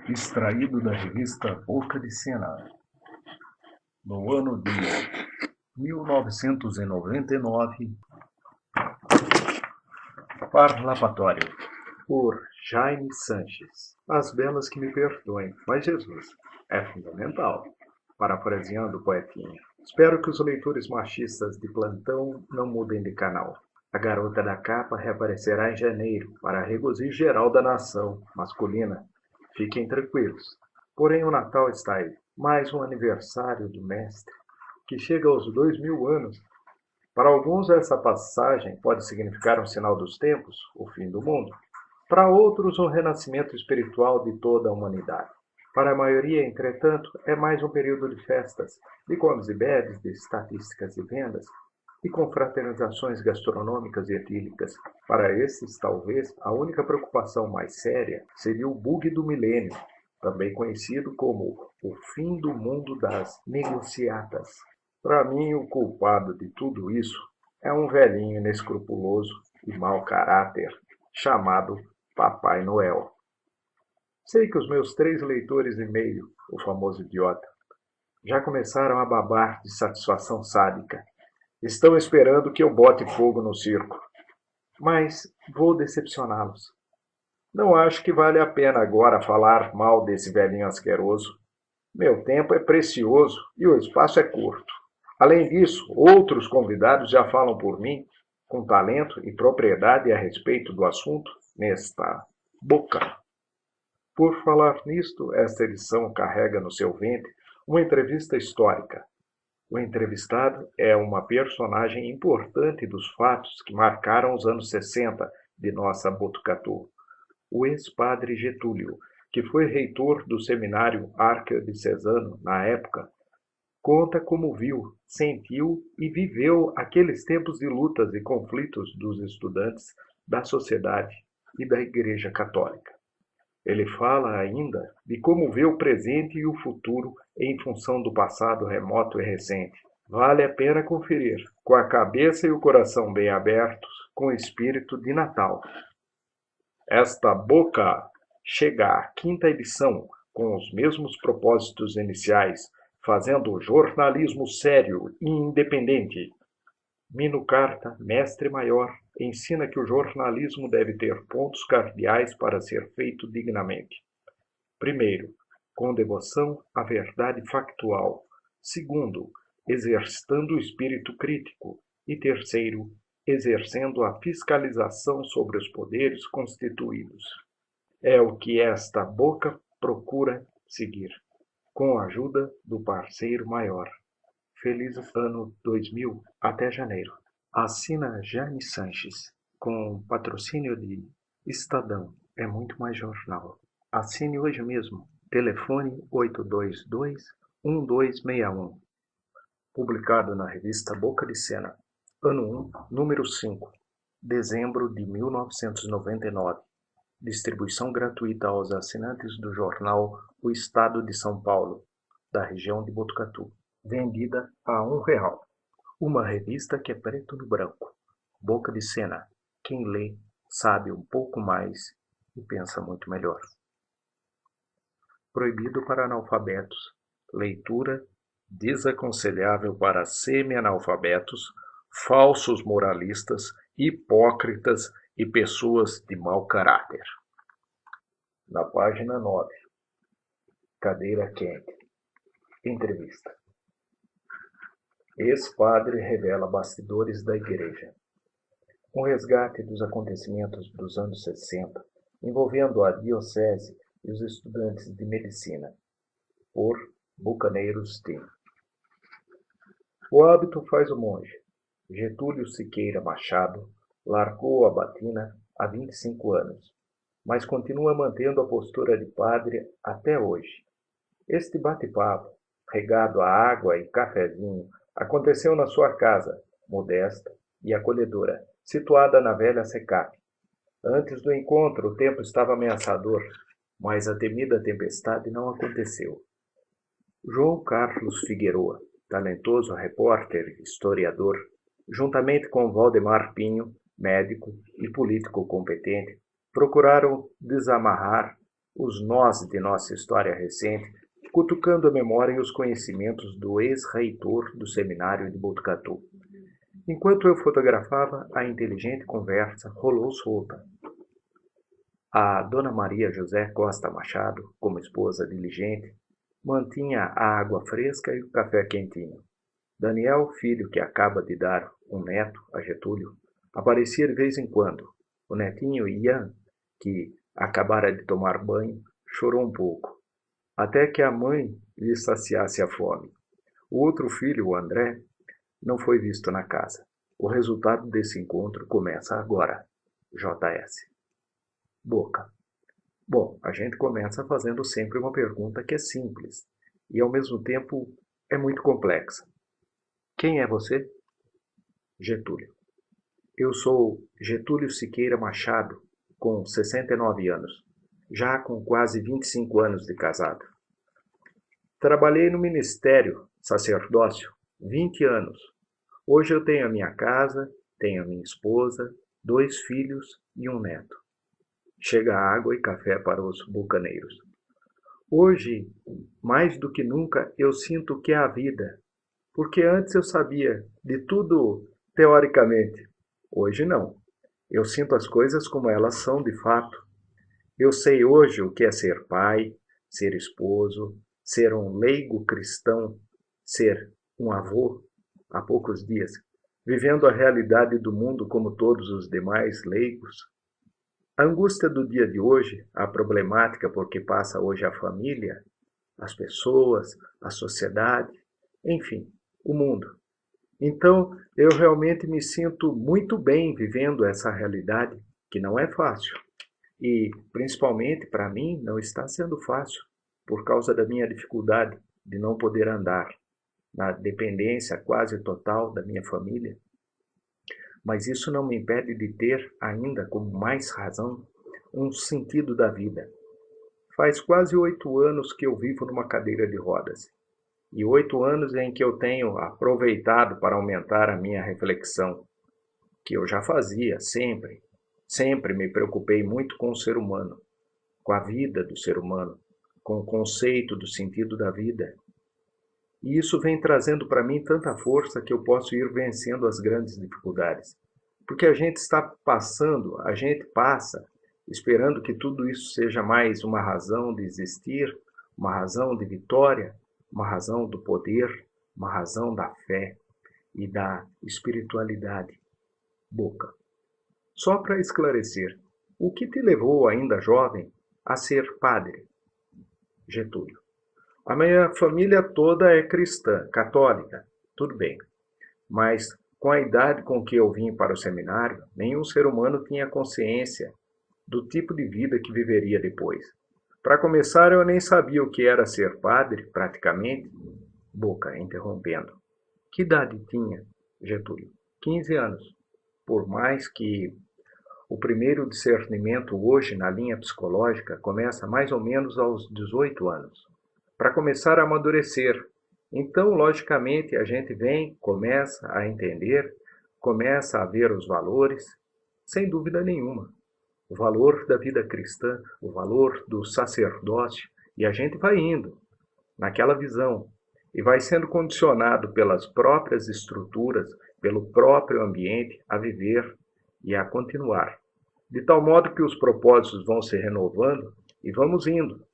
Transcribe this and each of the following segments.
Extraído da revista Boca de Sena, no ano de 1999, Parlapatório, por Jaime Sanches. As belas que me perdoem, mas Jesus é fundamental. Parafraseando o poetinha. Espero que os leitores machistas de plantão não mudem de canal. A garota da capa reaparecerá em janeiro, para regozijo geral da nação masculina. Fiquem tranquilos. Porém, o Natal está aí. Mais um aniversário do mestre, que chega aos 2000 anos. Para alguns, essa passagem pode significar um sinal dos tempos, o fim do mundo. Para outros, um renascimento espiritual de toda a humanidade. Para a maioria, entretanto, é mais um período de festas, de comes e bebes, de estatísticas e vendas, e confraternizações gastronômicas e etílicas. Para esses, talvez, a única preocupação mais séria seria o bug do milênio, também conhecido como o fim do mundo das negociatas. Para mim, o culpado de tudo isso é um velhinho inescrupuloso e mau caráter chamado Papai Noel. Sei que os meus 3 leitores e meio, o famoso idiota, já começaram a babar de satisfação sádica. Estão esperando que eu bote fogo no circo. Mas vou decepcioná-los. Não acho que vale a pena agora falar mal desse velhinho asqueroso. Meu tempo é precioso e o espaço é curto. Além disso, outros convidados já falam por mim, com talento e propriedade a respeito do assunto, nesta boca. Por falar nisto, esta edição carrega no seu ventre uma entrevista histórica. O entrevistado é uma personagem importante dos fatos que marcaram os anos 60 de nossa Botucatu. O ex-padre Getúlio, que foi reitor do seminário arquidiocesano na época, conta como viu, sentiu e viveu aqueles tempos de lutas e conflitos dos estudantes, da sociedade e da Igreja Católica. Ele fala ainda de como vê o presente e o futuro em função do passado remoto e recente. Vale a pena conferir, com a cabeça e o coração bem abertos, com espírito de Natal. Esta boca chega à 5ª edição, com os mesmos propósitos iniciais, fazendo jornalismo sério e independente. Mino Carta, mestre maior, ensina que o jornalismo deve ter pontos cardeais para ser feito dignamente. Primeiro, com devoção à verdade factual. Segundo, exercitando o espírito crítico. E terceiro, exercendo a fiscalização sobre os poderes constituídos. É o que esta boca procura seguir, com a ajuda do parceiro maior. Feliz ano 2000 até janeiro. Assina Jaime Sanches, com patrocínio de Estadão. É muito mais jornal. Assine hoje mesmo. Telefone 822-1261. Publicado na revista Boca de Sena. Ano 1, número 5. Dezembro de 1999. Distribuição gratuita aos assinantes do jornal O Estado de São Paulo, da região de Botucatu. Vendida a R$1. Uma revista que é preto no branco. Boca de Sena. Quem lê sabe um pouco mais e pensa muito melhor. Proibido para analfabetos. Leitura desaconselhável para semi-analfabetos, falsos moralistas, hipócritas e pessoas de mau caráter. Na página 9. Cadeira quente. Entrevista. Ex-padre revela bastidores da igreja. Um resgate dos acontecimentos dos anos 60, envolvendo a diocese e os estudantes de medicina, por Bucaneiros Team. O hábito faz o monge. Getúlio Siqueira Machado largou a batina há 25 anos, mas continua mantendo a postura de padre até hoje. Este bate-papo, regado a água e cafezinho, aconteceu na sua casa, modesta e acolhedora, situada na velha Secap. Antes do encontro, o tempo estava ameaçador, mas a temida tempestade não aconteceu. João Carlos Figueroa, talentoso repórter e historiador, juntamente com Valdemar Pinho, médico e político competente, procuraram desamarrar os nós de nossa história recente, cutucando a memória e os conhecimentos do ex-reitor do seminário de Botucatu. Enquanto eu fotografava, a inteligente conversa rolou solta. A Dona Maria José Costa Machado, como esposa diligente, mantinha a água fresca e o café quentinho. Daniel, filho que acaba de dar um neto a Getúlio, aparecia de vez em quando. O netinho Ian, que acabara de tomar banho, chorou um pouco, até que a mãe lhe saciasse a fome. O outro filho, o André, não foi visto na casa. O resultado desse encontro começa agora. JS. Boca. Bom, a gente começa fazendo sempre uma pergunta que é simples e, ao mesmo tempo, é muito complexa. Quem é você? Getúlio. Eu sou Getúlio Siqueira Machado, com 69 anos, já com quase 25 anos de casado. Trabalhei no ministério, sacerdócio, 20 anos. Hoje eu tenho a minha casa, tenho a minha esposa, 2 filhos e um neto. Chega água e café para os bucaneiros. Hoje, mais do que nunca, eu sinto que é a vida, porque antes eu sabia de tudo teoricamente. Hoje não. Eu sinto as coisas como elas são de fato. Eu sei hoje o que é ser pai, ser esposo, ser um leigo cristão, ser um avô há poucos dias, vivendo a realidade do mundo como todos os demais leigos. A angústia do dia de hoje, a problemática por que passa hoje a família, as pessoas, a sociedade, enfim, o mundo. Então, eu realmente me sinto muito bem vivendo essa realidade, que não é fácil. E, principalmente para mim, não está sendo fácil, por causa da minha dificuldade de não poder andar, na dependência quase total da minha família. Mas isso não me impede de ter, ainda como mais razão, um sentido da vida. Faz quase 8 anos que eu vivo numa cadeira de rodas. E 8 anos em que eu tenho aproveitado para aumentar a minha reflexão, que eu já fazia sempre. Sempre me preocupei muito com o ser humano, com a vida do ser humano, com o conceito do sentido da vida. E isso vem trazendo para mim tanta força que eu posso ir vencendo as grandes dificuldades. Porque a gente está passando, a gente passa, esperando que tudo isso seja mais uma razão de existir, uma razão de vitória, uma razão do poder, uma razão da fé e da espiritualidade. Boca. Só para esclarecer, o que te levou, ainda jovem, a ser padre? Getúlio. A minha família toda é cristã, católica, tudo bem. Mas, com a idade com que eu vim para o seminário, nenhum ser humano tinha consciência do tipo de vida que viveria depois. Para começar, eu nem sabia o que era ser padre, praticamente. Boca, interrompendo. Que idade tinha, Getúlio? 15 anos. Por mais que o primeiro discernimento hoje na linha psicológica começa mais ou menos aos 18 anos, para começar a amadurecer. Então, logicamente, a gente vem, começa a entender, começa a ver os valores, sem dúvida nenhuma. O valor da vida cristã, o valor do sacerdócio, e a gente vai indo naquela visão e vai sendo condicionado pelas próprias estruturas, pelo próprio ambiente a viver e a continuar. De tal modo que os propósitos vão se renovando e vamos indo.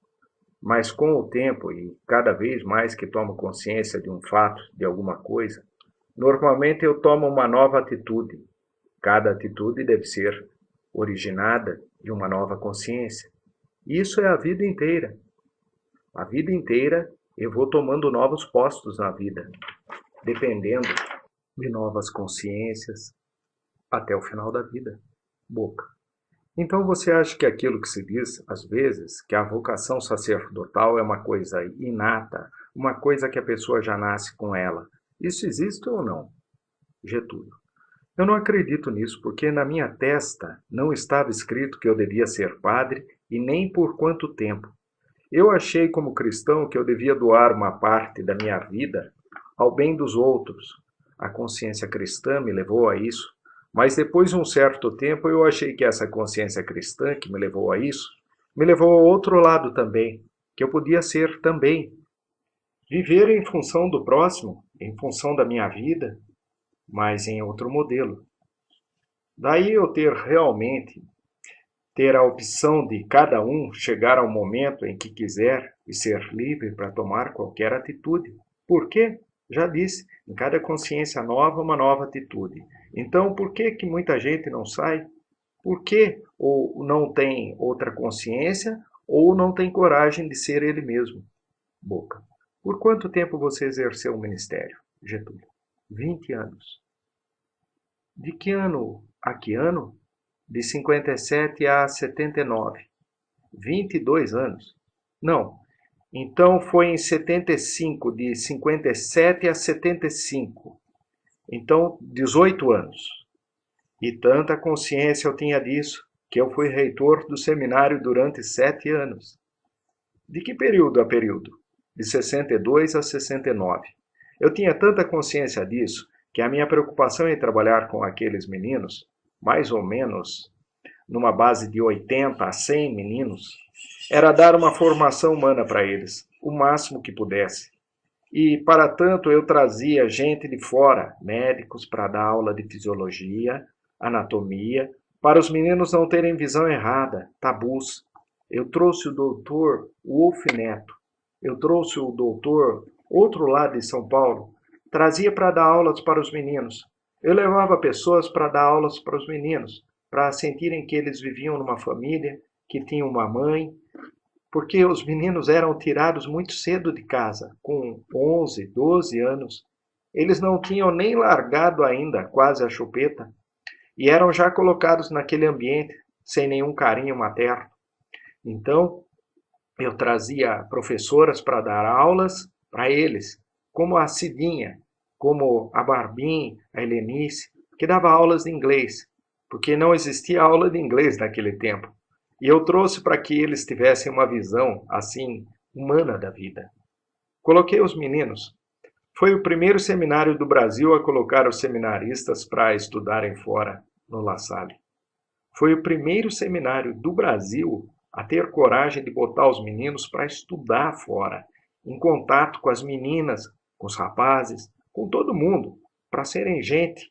Mas com o tempo e cada vez mais que tomo consciência de um fato, de alguma coisa, normalmente eu tomo uma nova atitude. Cada atitude deve ser originada de uma nova consciência. Isso é a vida inteira. A vida inteira eu vou tomando novos postos na vida, dependendo de novas consciências até o final da vida. Boca. Então você acha que aquilo que se diz, às vezes, que a vocação sacerdotal é uma coisa inata, uma coisa que a pessoa já nasce com ela, isso existe ou não? Getúlio. Eu não acredito nisso, porque na minha testa não estava escrito que eu devia ser padre e nem por quanto tempo. Eu achei como cristão que eu devia doar uma parte da minha vida ao bem dos outros. A consciência cristã me levou a isso, mas depois de um certo tempo eu achei que essa consciência cristã que me levou a isso me levou ao outro lado também, que eu podia ser também. Viver em função do próximo, em função da minha vida, mas em outro modelo. Daí eu ter a opção de cada um chegar ao momento em que quiser e ser livre para tomar qualquer atitude. Por quê? Já disse, em cada consciência nova, uma nova atitude. Então, por que que muita gente não sai? Por que ou não tem outra consciência ou não tem coragem de ser ele mesmo? Boca. Por quanto tempo você exerceu o ministério, Getúlio? 20 anos. De que ano a que ano? De 57 a 79. 22 anos. Não. Então foi em 75, de 57 a 75. Então, 18 anos. E tanta consciência eu tinha disso, que eu fui reitor do seminário durante 7 anos. De que período a período? De 62 a 69. Eu tinha tanta consciência disso, que a minha preocupação em trabalhar com aqueles meninos, mais ou menos numa base de 80 a 100 meninos, era dar uma formação humana para eles, o máximo que pudesse. E, para tanto, eu trazia gente de fora, médicos, para dar aula de fisiologia, anatomia, para os meninos não terem visão errada, tabus. Eu trouxe o doutor Wolf Neto, eu trouxe o doutor, outro lá de São Paulo, trazia para dar aulas para os meninos. Eu levava pessoas para dar aulas para os meninos, para sentirem que eles viviam numa família, que tinham uma mãe, porque os meninos eram tirados muito cedo de casa, com 11, 12 anos. Eles não tinham nem largado ainda quase a chupeta e eram já colocados naquele ambiente sem nenhum carinho materno. Então, eu trazia professoras para dar aulas para eles, como a Cidinha, como a Barbim, a Helenice, que dava aulas de inglês, porque não existia aula de inglês naquele tempo. E eu trouxe para que eles tivessem uma visão, assim, humana da vida. Coloquei os meninos. Foi o primeiro seminário do Brasil a colocar os seminaristas para estudarem fora, no La Salle. Foi o primeiro seminário do Brasil a ter coragem de botar os meninos para estudar fora, em contato com as meninas, com os rapazes, com todo mundo, para serem gente.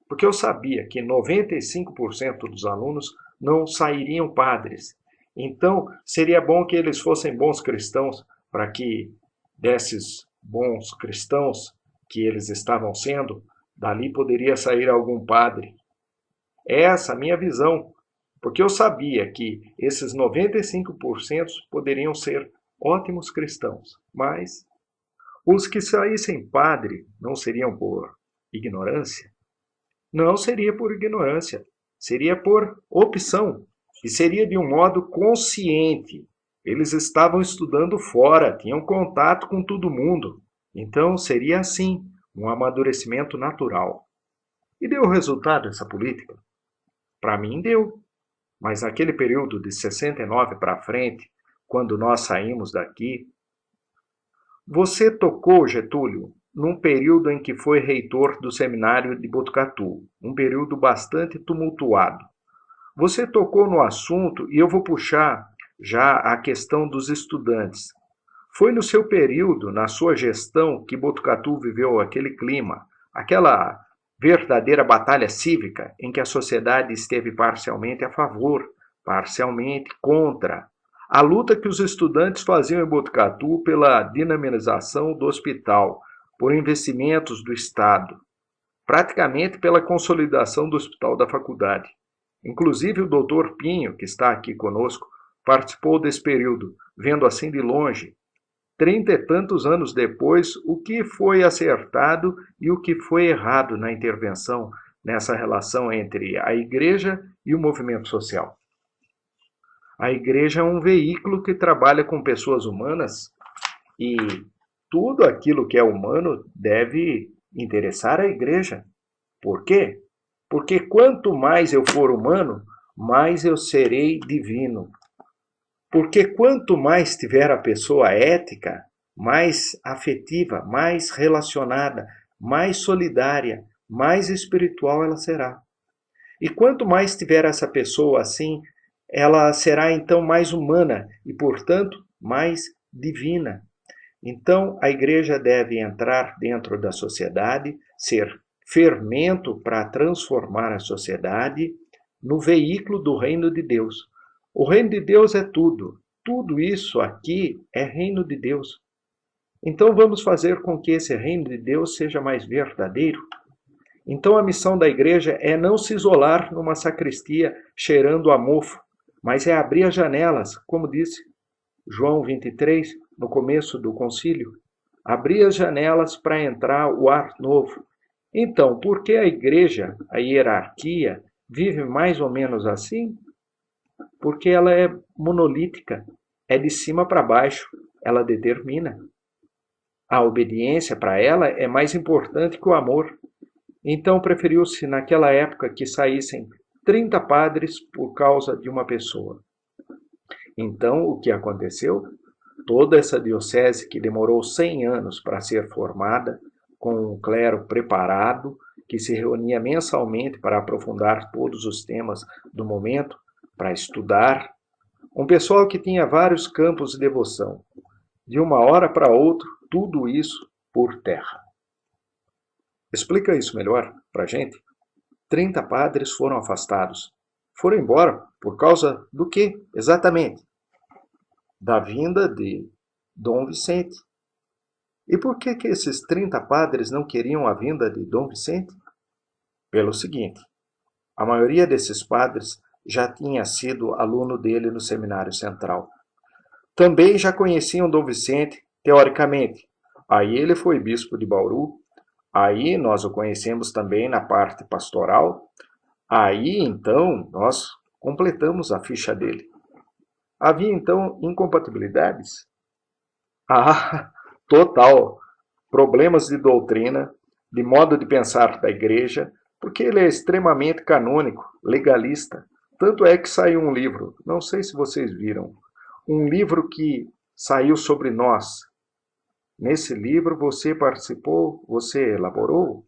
Porque eu sabia que 95% dos alunos não sairiam padres. Então, seria bom que eles fossem bons cristãos, para que desses bons cristãos que eles estavam sendo, dali poderia sair algum padre. É essa a minha visão, porque eu sabia que esses 95% poderiam ser ótimos cristãos, mas os que saíssem padre não seriam por ignorância? Não seria por ignorância, seria por opção, e seria de um modo consciente. Eles estavam estudando fora, tinham contato com todo mundo. Então seria assim, um amadurecimento natural. E deu resultado essa política? Para mim deu. Mas naquele período de 69 para frente, quando nós saímos daqui, você tocou, Getúlio, num período em que foi reitor do seminário de Botucatu, um período bastante tumultuado. Você tocou no assunto e eu vou puxar já a questão dos estudantes. Foi no seu período, na sua gestão, que Botucatu viveu aquele clima, aquela verdadeira batalha cívica em que a sociedade esteve parcialmente a favor, parcialmente contra. A luta que os estudantes faziam em Botucatu pela dinamização do hospital, por investimentos do Estado, praticamente pela consolidação do hospital da faculdade. Inclusive o doutor Pinho, que está aqui conosco, participou desse período, vendo assim de longe, 30 e tantos anos depois, o que foi acertado e o que foi errado na intervenção nessa relação entre a igreja e o movimento social. A igreja é um veículo que trabalha com pessoas humanas e tudo aquilo que é humano deve interessar a igreja. Por quê? Porque quanto mais eu for humano, mais eu serei divino. Porque quanto mais tiver a pessoa ética, mais afetiva, mais relacionada, mais solidária, mais espiritual ela será. E quanto mais tiver essa pessoa assim, ela será então mais humana e, portanto, mais divina. Então, a igreja deve entrar dentro da sociedade, ser fermento para transformar a sociedade no veículo do reino de Deus. O reino de Deus é tudo. Tudo isso aqui é reino de Deus. Então, vamos fazer com que esse reino de Deus seja mais verdadeiro. Então, a missão da igreja é não se isolar numa sacristia cheirando a mofo, mas é abrir as janelas, como disse João 23, no começo do concílio, abrir as janelas para entrar o ar novo. Então, por que a igreja, a hierarquia, vive mais ou menos assim? Porque ela é monolítica, é de cima para baixo, ela determina. A obediência para ela é mais importante que o amor. Então preferiu-se naquela época que saíssem 30 padres por causa de uma pessoa. Então, o que aconteceu? Toda essa diocese que demorou 100 anos para ser formada, com um clero preparado, que se reunia mensalmente para aprofundar todos os temas do momento, para estudar, um pessoal que tinha vários campos de devoção. De uma hora para outra, tudo isso por terra. Explica isso melhor para a gente. 30 padres foram afastados. Foram embora por causa do quê, exatamente? Da vinda de Dom Vicente. E por que esses 30 padres não queriam a vinda de Dom Vicente? Pelo seguinte, a maioria desses padres já tinha sido aluno dele no Seminário Central. Também já conheciam Dom Vicente, teoricamente. Aí ele foi bispo de Bauru. Aí nós o conhecemos também na parte pastoral. Aí, então, nós completamos a ficha dele. Havia, então, incompatibilidades? Ah, total. Problemas de doutrina, de modo de pensar da igreja, porque ele é extremamente canônico, legalista. Tanto é que saiu um livro, não sei se vocês viram, um livro que saiu sobre nós. Nesse livro você participou, você elaborou?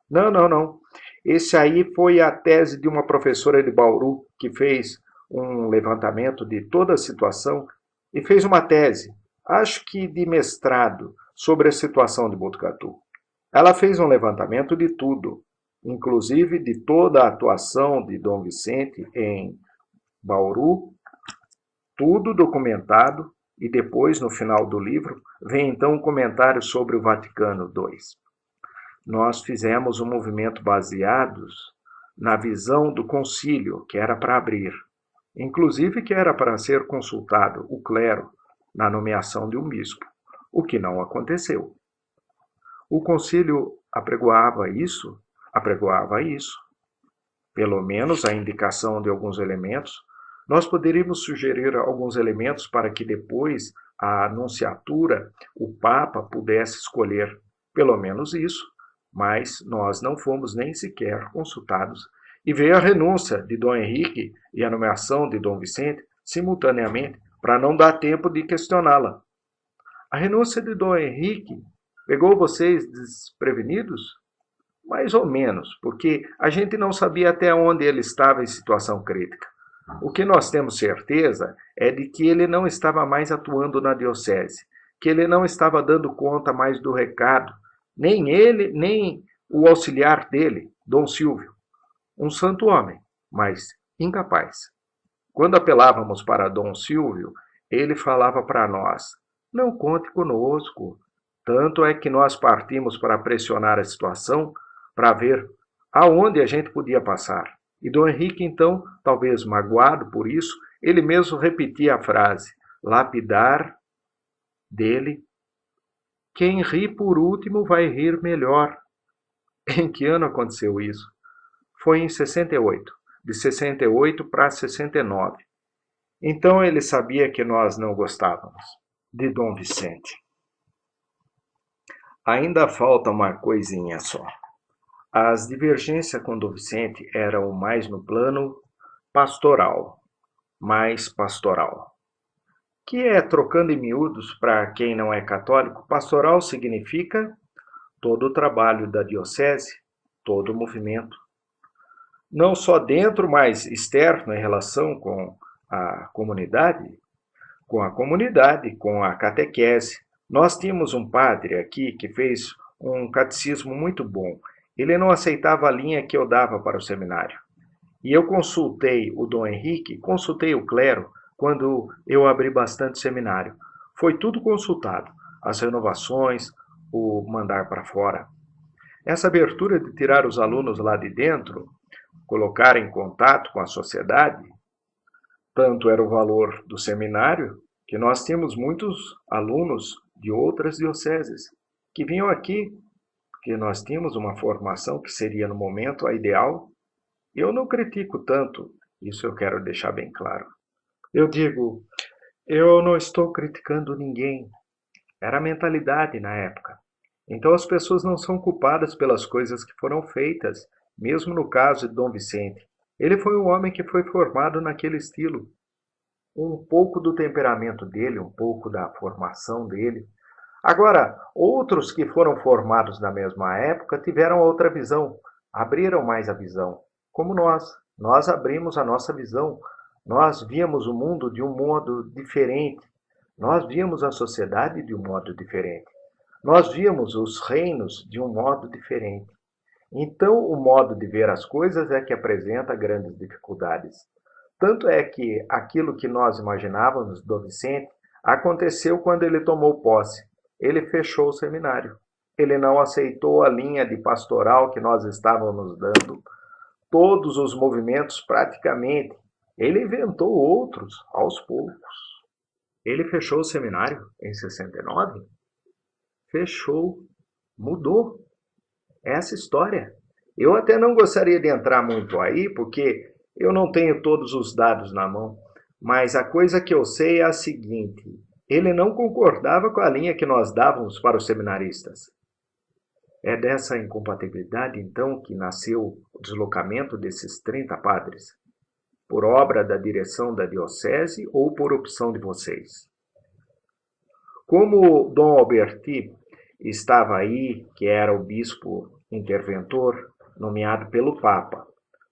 Não. Esse aí foi a tese de uma professora de Bauru que fez um levantamento de toda a situação e fez uma tese, acho que de mestrado, sobre a situação de Botucatu. Ela fez um levantamento de tudo, inclusive de toda a atuação de Dom Vicente em Bauru, tudo documentado, e depois, no final do livro, vem então um comentário sobre o Vaticano II. Nós fizemos um movimento baseados na visão do concílio, que era para abrir, inclusive que era para ser consultado o clero na nomeação de um bispo, o que não aconteceu. O concílio apregoava isso, pelo menos a indicação de alguns elementos. Nós poderíamos sugerir alguns elementos para que depois a nunciatura, o Papa, pudesse escolher pelo menos isso, mas nós não fomos nem sequer consultados. E veio a renúncia de Dom Henrique e a nomeação de Dom Vicente simultaneamente, para não dar tempo de questioná-la. A renúncia de Dom Henrique pegou vocês desprevenidos? Mais ou menos, porque a gente não sabia até onde ele estava em situação crítica. O que nós temos certeza é de que ele não estava mais atuando na diocese, que ele não estava dando conta mais do recado, nem ele, nem o auxiliar dele, Dom Silvio. Um santo homem, mas incapaz. Quando apelávamos para Dom Silvio, ele falava para nós: não conte conosco. Tanto é que nós partimos para pressionar a situação, para ver aonde a gente podia passar. E Dom Henrique, então, talvez magoado por isso, ele mesmo repetia a frase, lapidar dele: quem ri por último vai rir melhor. Em que ano aconteceu isso? Foi em 68, de 68 para 69. Então ele sabia que nós não gostávamos de Dom Vicente. Ainda falta uma coisinha só. As divergências com Dom Vicente eram mais no plano pastoral, mais pastoral. Que é, trocando em miúdos para quem não é católico, pastoral significa todo o trabalho da diocese, todo o movimento. Não só dentro, mas externo em relação com a comunidade? Com a comunidade, com a catequese. Nós tínhamos um padre aqui que fez um catecismo muito bom. Ele não aceitava a linha que eu dava para o seminário. E eu consultei o Dom Henrique, consultei o clero, quando eu abri bastante seminário. Foi tudo consultado, as renovações, o mandar para fora. Essa abertura de tirar os alunos lá de dentro, colocar em contato com a sociedade, tanto era o valor do seminário, que nós tínhamos muitos alunos de outras dioceses que vinham aqui, porque nós tínhamos uma formação que seria no momento a ideal. Eu não critico tanto, isso eu quero deixar bem claro. Eu digo, eu não estou criticando ninguém. Era a mentalidade na época. Então as pessoas não são culpadas pelas coisas que foram feitas, mesmo no caso de Dom Vicente. Ele foi um homem que foi formado naquele estilo. Um pouco do temperamento dele, um pouco da formação dele. Agora, outros que foram formados na mesma época tiveram outra visão, abriram mais a visão, como nós. Nós abrimos a nossa visão, nós víamos o mundo de um modo diferente, nós víamos a sociedade de um modo diferente, nós víamos os reinos de um modo diferente. Então, o modo de ver as coisas é que apresenta grandes dificuldades. Tanto é que aquilo que nós imaginávamos do Vicente aconteceu quando ele tomou posse. Ele fechou o seminário. Ele não aceitou a linha de pastoral que nós estávamos dando, todos os movimentos praticamente. Ele inventou outros aos poucos. Ele fechou o seminário em 69? Fechou, mudou. Essa história. Eu até não gostaria de entrar muito aí, porque eu não tenho todos os dados na mão, mas a coisa que eu sei é a seguinte: ele não concordava com a linha que nós dávamos para os seminaristas. É dessa incompatibilidade, então, que nasceu o deslocamento desses 30 padres, por obra da direção da diocese ou por opção de vocês? Como Dom Alberti estava aí, que era o bispo interventor, nomeado pelo Papa,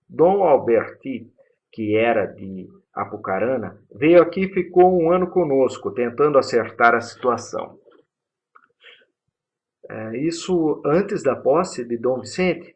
Dom Alberti, que era de Apucarana, veio aqui e ficou um ano conosco, tentando acertar a situação. Isso antes da posse de Dom Vicente,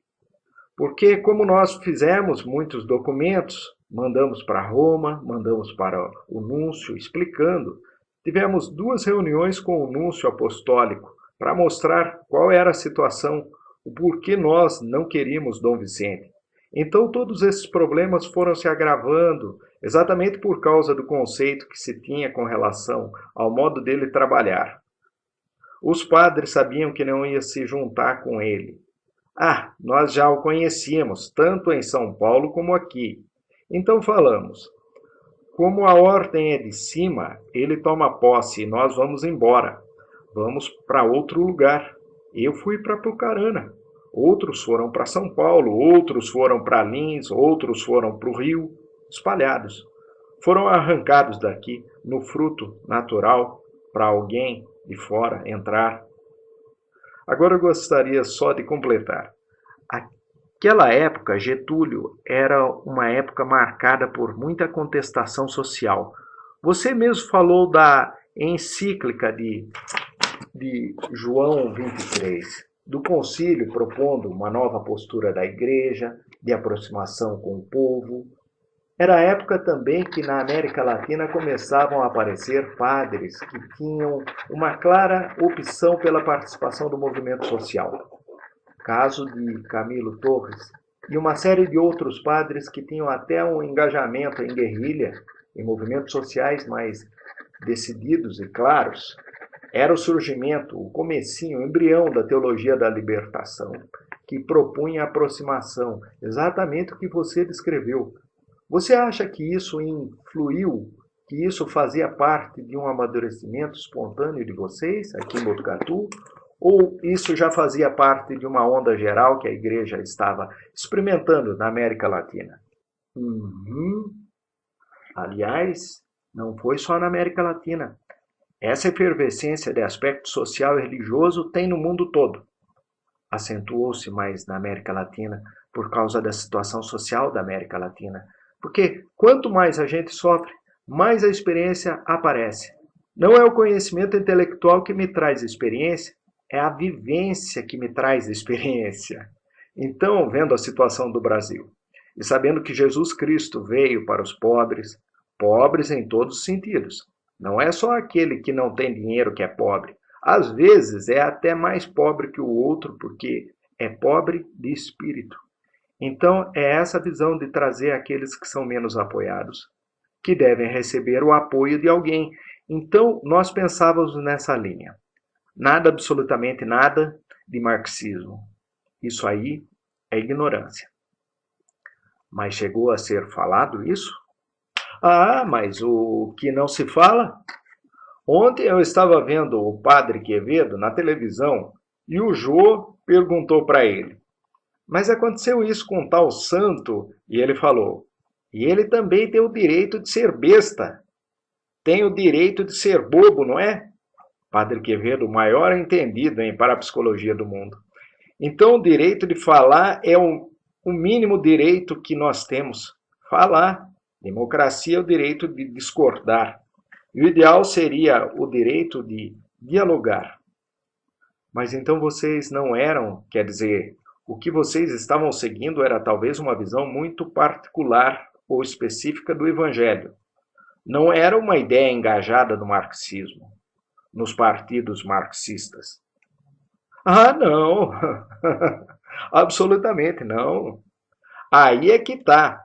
porque como nós fizemos muitos documentos, mandamos para Roma, mandamos para o núncio explicando, tivemos 2 reuniões com o núncio apostólico para mostrar qual era a situação, o porquê nós não queríamos Dom Vicente. Então todos esses problemas foram se agravando, exatamente por causa do conceito que se tinha com relação ao modo dele trabalhar. Os padres sabiam que não ia se juntar com ele. Nós já o conhecíamos, tanto em São Paulo como aqui. Então falamos, como a ordem é de cima, ele toma posse e nós vamos embora. Vamos para outro lugar. Eu fui para Apucarana. Outros foram para São Paulo, outros foram para Lins, outros foram para o Rio, espalhados. Foram arrancados daqui no fruto natural para alguém de fora entrar. Agora eu gostaria só de completar. Aquela época, Getúlio, era uma época marcada por muita contestação social. Você mesmo falou da encíclica de João 23, do concílio propondo uma nova postura da igreja, de aproximação com o povo. Era a época também que na América Latina começavam a aparecer padres que tinham uma clara opção pela participação do movimento social. Caso de Camilo Torres e uma série de outros padres que tinham até um engajamento em guerrilha, em movimentos sociais mais decididos e claros. Era o surgimento, o comecinho, o embrião da teologia da libertação, que propunha a aproximação, exatamente o que você descreveu. Você acha que isso influiu, que isso fazia parte de um amadurecimento espontâneo de vocês aqui em Botucatu? Ou isso já fazia parte de uma onda geral que a igreja estava experimentando na América Latina? Aliás, não foi só na América Latina. Essa efervescência de aspecto social e religioso tem no mundo todo. Acentuou-se mais na América Latina por causa da situação social da América Latina. Porque quanto mais a gente sofre, mais a experiência aparece. Não é o conhecimento intelectual que me traz experiência, é a vivência que me traz experiência. Então, vendo a situação do Brasil, e sabendo que Jesus Cristo veio para os pobres, pobres em todos os sentidos. Não é só aquele que não tem dinheiro que é pobre. Às vezes é até mais pobre que o outro, porque é pobre de espírito. Então, é essa visão de trazer aqueles que são menos apoiados, que devem receber o apoio de alguém. Então, nós pensávamos nessa linha. Nada, absolutamente nada, de marxismo. Isso aí é ignorância. Mas chegou a ser falado isso? Ah, mas o que não se fala? Ontem eu estava vendo o padre Quevedo na televisão e o Jô perguntou para ele: mas aconteceu isso com um tal santo? E ele falou: e ele também tem o direito de ser besta, tem o direito de ser bobo, não é? Padre Quevedo, o maior entendido em parapsicologia do mundo. Então, o direito de falar é o mínimo direito que nós temos. Falar. Democracia é o direito de discordar. E o ideal seria o direito de dialogar. Mas então vocês não eram, quer dizer, o que vocês estavam seguindo era talvez uma visão muito particular ou específica do Evangelho. Não era uma ideia engajada no marxismo, nos partidos marxistas. Ah, não! Absolutamente não. Aí é que está.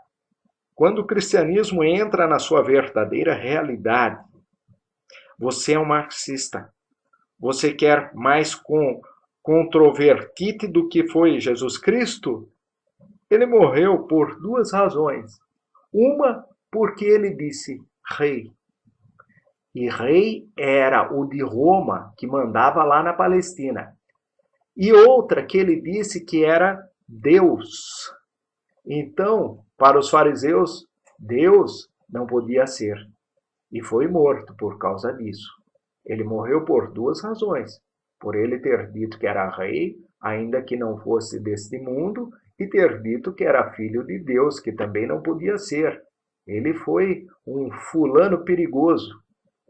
Quando o cristianismo entra na sua verdadeira realidade, você é um marxista. Você quer mais controvertite do que foi Jesus Cristo? Ele morreu por duas razões. Uma, porque ele disse rei. E rei era o de Roma, que mandava lá na Palestina. E outra, que ele disse que era Deus. Então, para os fariseus, Deus não podia ser. E foi morto por causa disso. Ele morreu por duas razões. Por ele ter dito que era rei, ainda que não fosse deste mundo, e ter dito que era filho de Deus, que também não podia ser. Ele foi um fulano perigoso.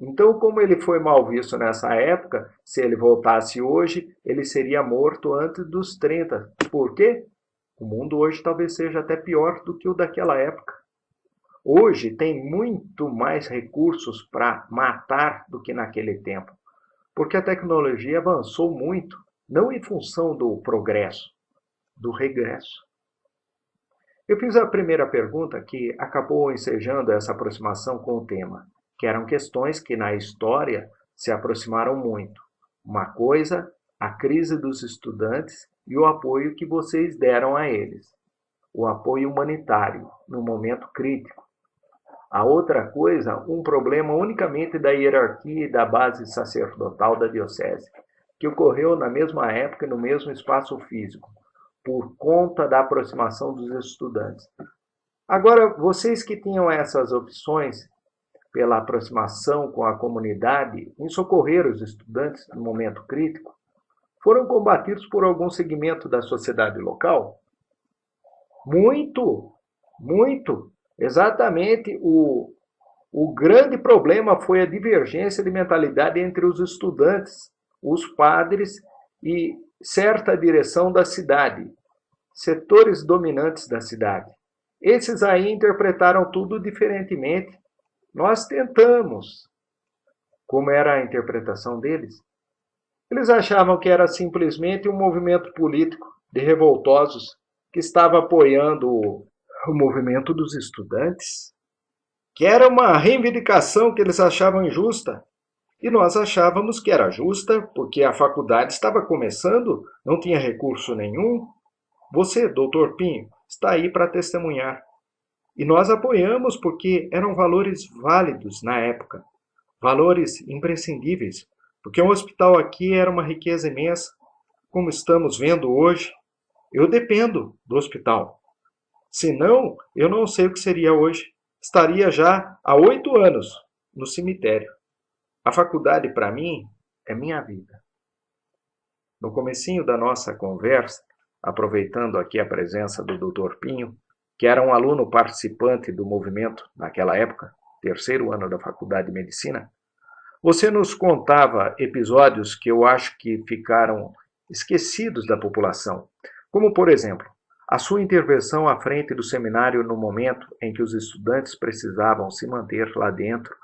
Então, como ele foi mal visto nessa época, se ele voltasse hoje, ele seria morto antes dos 30. Por quê? O mundo hoje talvez seja até pior do que o daquela época. Hoje tem muito mais recursos para matar do que naquele tempo, porque a tecnologia avançou muito, não em função do progresso, do regresso. Eu fiz a primeira pergunta que acabou ensejando essa aproximação com o tema, que eram questões que na história se aproximaram muito. Uma coisa, a crise dos estudantes e o apoio que vocês deram a eles. O apoio humanitário, no momento crítico. A outra coisa, um problema unicamente da hierarquia e da base sacerdotal da diocese, que ocorreu na mesma época e no mesmo espaço físico, por conta da aproximação dos estudantes. Agora, vocês que tinham essas opções pela aproximação com a comunidade em socorrer os estudantes no momento crítico, foram combatidos por algum segmento da sociedade local? Muito, muito. Exatamente o grande problema foi a divergência de mentalidade entre os estudantes, os padres e certa direção da cidade, setores dominantes da cidade. Esses aí interpretaram tudo diferentemente. Nós tentamos. Como era a interpretação deles? Eles achavam que era simplesmente um movimento político de revoltosos que estava apoiando o movimento dos estudantes, que era uma reivindicação que eles achavam injusta. E nós achávamos que era justa porque a faculdade estava começando, não tinha recurso nenhum. Você, doutor Pinho, está aí para testemunhar. E nós apoiamos porque eram valores válidos na época, valores imprescindíveis, porque um hospital aqui era uma riqueza imensa, como estamos vendo hoje. Eu dependo do hospital. Senão, eu não sei o que seria hoje. Estaria já há 8 anos no cemitério. A faculdade, para mim, é minha vida. No comecinho da nossa conversa, aproveitando aqui a presença do Dr. Pinho, que era um aluno participante do movimento naquela época, terceiro ano da Faculdade de Medicina, você nos contava episódios que eu acho que ficaram esquecidos da população, como, por exemplo, a sua intervenção à frente do seminário no momento em que os estudantes precisavam se manter lá dentro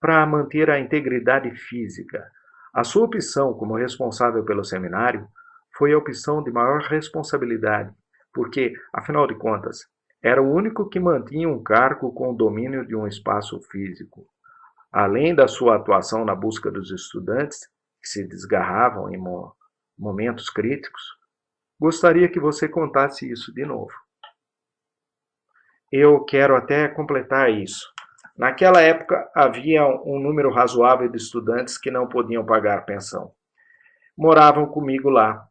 para manter a integridade física. A sua opção como responsável pelo seminário foi a opção de maior responsabilidade, porque, afinal de contas, era o único que mantinha um cargo com o domínio de um espaço físico. Além da sua atuação na busca dos estudantes, que se desgarravam em momentos críticos, gostaria que você contasse isso de novo. Eu quero até completar isso. Naquela época, havia um número razoável de estudantes que não podiam pagar pensão. Moravam comigo lá.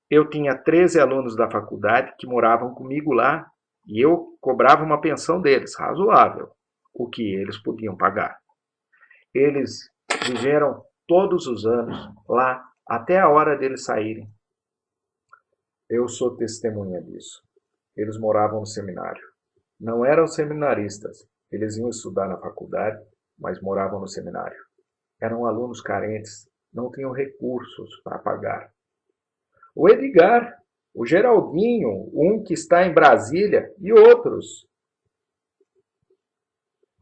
Eu tinha 13 alunos da faculdade que moravam comigo lá e eu cobrava uma pensão deles, razoável, o que eles podiam pagar. Eles viveram todos os anos lá até a hora deles saírem. Eu sou testemunha disso. Eles moravam no seminário. Não eram seminaristas. Eles iam estudar na faculdade, mas moravam no seminário. Eram alunos carentes, não tinham recursos para pagar. O Edgar, o Geraldinho, um que está em Brasília e outros.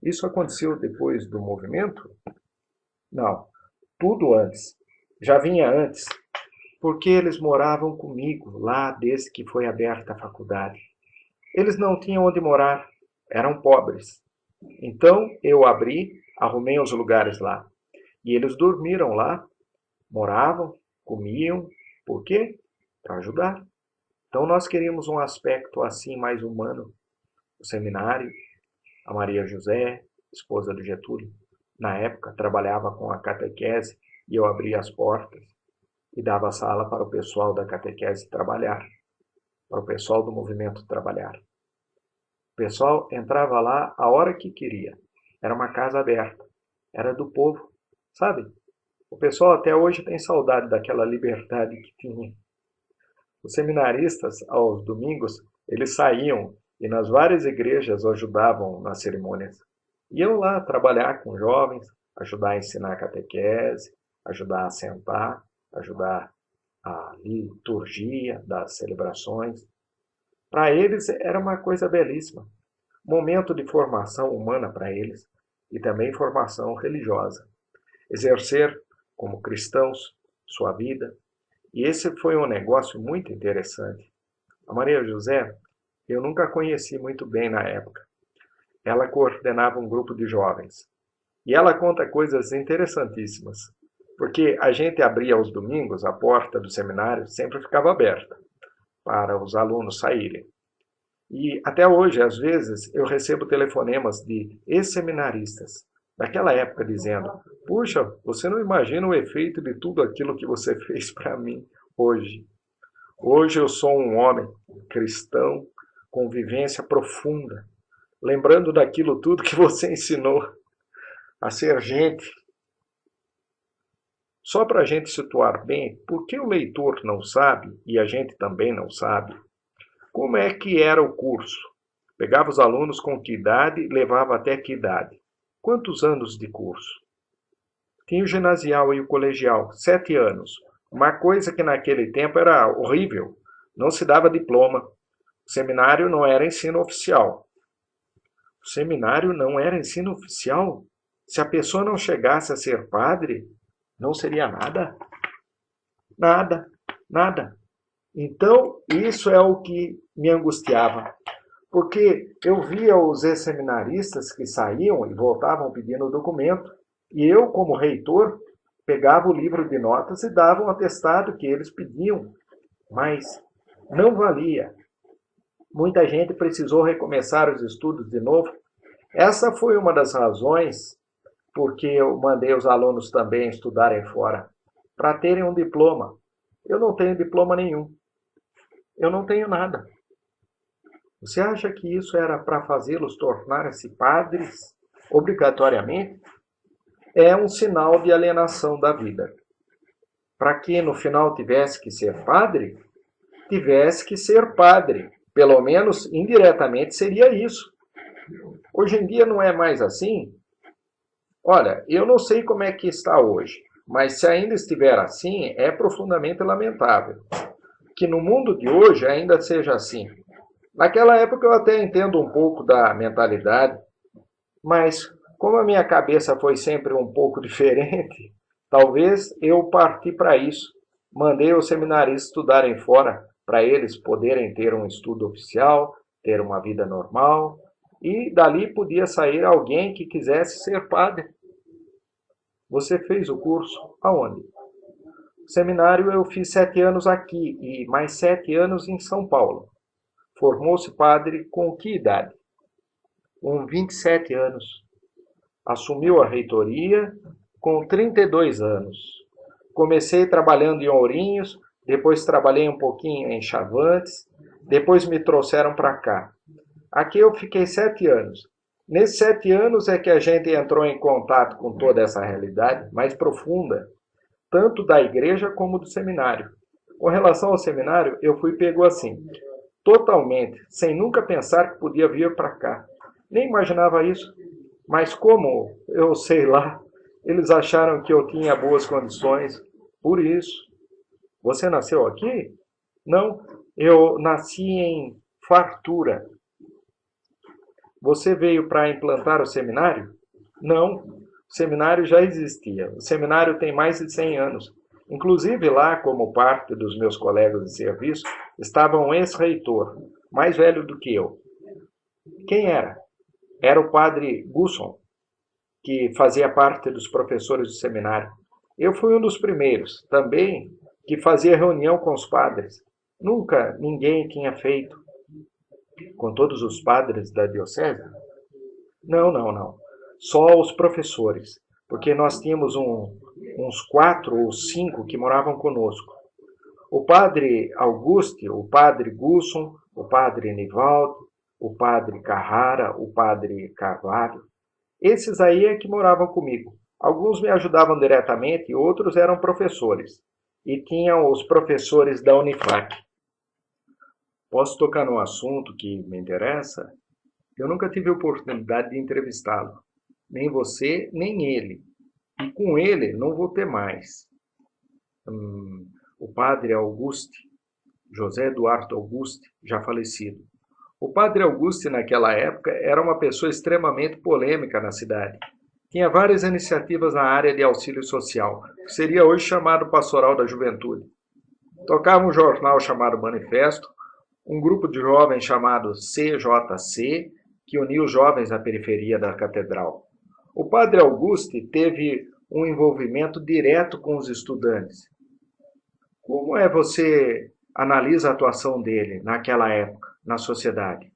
Isso aconteceu depois do movimento? Não, tudo antes. Já vinha antes, porque eles moravam comigo lá desde que foi aberta a faculdade. Eles não tinham onde morar, eram pobres. Então eu arrumei uns lugares lá. E eles dormiram lá, moravam, comiam. Por quê? Para ajudar. Então nós queríamos um aspecto assim mais humano. O seminário, a Maria José, esposa do Getúlio, na época trabalhava com a catequese e eu abria as portas e dava sala para o pessoal da catequese trabalhar, para o pessoal do movimento trabalhar. O pessoal entrava lá a hora que queria. Era uma casa aberta. Era do povo, sabe? O pessoal até hoje tem saudade daquela liberdade que tinha. Os seminaristas, aos domingos, eles saíam e nas várias igrejas ajudavam nas cerimônias. Iam lá trabalhar com jovens, ajudar a ensinar a catequese, ajudar a sentar, ajudar a liturgia das celebrações. Para eles era uma coisa belíssima. Momento de formação humana para eles e também formação religiosa. Exercer como cristãos sua vida. E esse foi um negócio muito interessante. A Maria José, eu nunca conheci muito bem na época. Ela coordenava um grupo de jovens. E ela conta coisas interessantíssimas. Porque a gente abria aos domingos, a porta do seminário sempre ficava aberta para os alunos saírem. E até hoje, às vezes, eu recebo telefonemas de ex-seminaristas daquela época dizendo: puxa, você não imagina o efeito de tudo aquilo que você fez para mim hoje. Hoje eu sou um homem cristão, com vivência profunda, lembrando daquilo tudo que você ensinou a ser gente. Só para a gente situar bem, por que o leitor não sabe, e a gente também não sabe, como é que era o curso? Pegava os alunos com que idade e levava até que idade? Quantos anos de curso? Tinha o ginasial e o colegial, 7 anos. Uma coisa que naquele tempo era horrível. Não se dava diploma. O seminário não era ensino oficial. O seminário não era ensino oficial? Se a pessoa não chegasse a ser padre, não seria nada? Nada, nada. Então, isso é o que me angustiava. Porque eu via os ex-seminaristas que saíam e voltavam pedindo documento, e eu, como reitor, pegava o livro de notas e dava um atestado que eles pediam, mas não valia. Muita gente precisou recomeçar os estudos de novo. Essa foi uma das razões porque eu mandei os alunos também estudarem fora, para terem um diploma. Eu não tenho diploma nenhum. Eu não tenho nada. Você acha que isso era para fazê-los tornar-se padres obrigatoriamente? É um sinal de alienação da vida. Para que no final tivesse que ser padre, tivesse que ser padre. Pelo menos indiretamente seria isso. Hoje em dia não é mais assim. Olha, eu não sei como é que está hoje, mas se ainda estiver assim, é profundamente lamentável. Que no mundo de hoje ainda seja assim. Naquela época eu até entendo um pouco da mentalidade, mas como a minha cabeça foi sempre um pouco diferente, talvez eu parti para isso. Mandei os seminaristas estudarem fora para eles poderem ter um estudo oficial, ter uma vida normal, e dali podia sair alguém que quisesse ser padre. Você fez o curso aonde? Seminário eu fiz 7 anos aqui e mais 7 anos em São Paulo. Formou-se padre com que idade? Com 27 anos. Assumiu a reitoria com 32 anos. Comecei trabalhando em Ourinhos, depois trabalhei um pouquinho em Chavantes, depois me trouxeram para cá. Aqui eu fiquei 7 anos. Nesses 7 anos é que a gente entrou em contato com toda essa realidade mais profunda, tanto da igreja como do seminário. Com relação ao seminário, eu fui pego assim, totalmente, sem nunca pensar que podia vir para cá. Nem imaginava isso, mas como eu sei lá, eles acharam que eu tinha boas condições, por isso. Você nasceu aqui? Não, eu nasci em Fartura. Você veio para implantar o seminário? Não, o seminário já existia. O seminário tem mais de 100 anos. Inclusive lá, como parte dos meus colegas de serviço, estava um ex-reitor, mais velho do que eu. Quem era? Era o padre Gusson, que fazia parte dos professores do seminário. Eu fui um dos primeiros, também, que fazia reunião com os padres. Nunca ninguém tinha feito com todos os padres da diocese. Não, não, não. Só os professores, porque nós tínhamos uns 4 ou 5 que moravam conosco. O padre Auguste, o padre Gusson, o padre Nivaldo, o padre Carrara, o padre Carvalho. Esses aí é que moravam comigo. Alguns me ajudavam diretamente e outros eram professores. E tinham os professores da Unifac. Posso tocar num assunto que me interessa? Eu nunca tive oportunidade de entrevistá-lo. Nem você, nem ele. E com ele não vou ter mais. O padre Auguste, José Eduardo Auguste, já falecido. O padre Auguste, naquela época, era uma pessoa extremamente polêmica na cidade. Tinha várias iniciativas na área de auxílio social, que seria hoje chamado Pastoral da Juventude. Tocava um jornal chamado Manifesto, um grupo de jovens chamado CJC, que unia os jovens na periferia da catedral. O padre Auguste teve um envolvimento direto com os estudantes. Como é você analisa a atuação dele naquela época, na sociedade?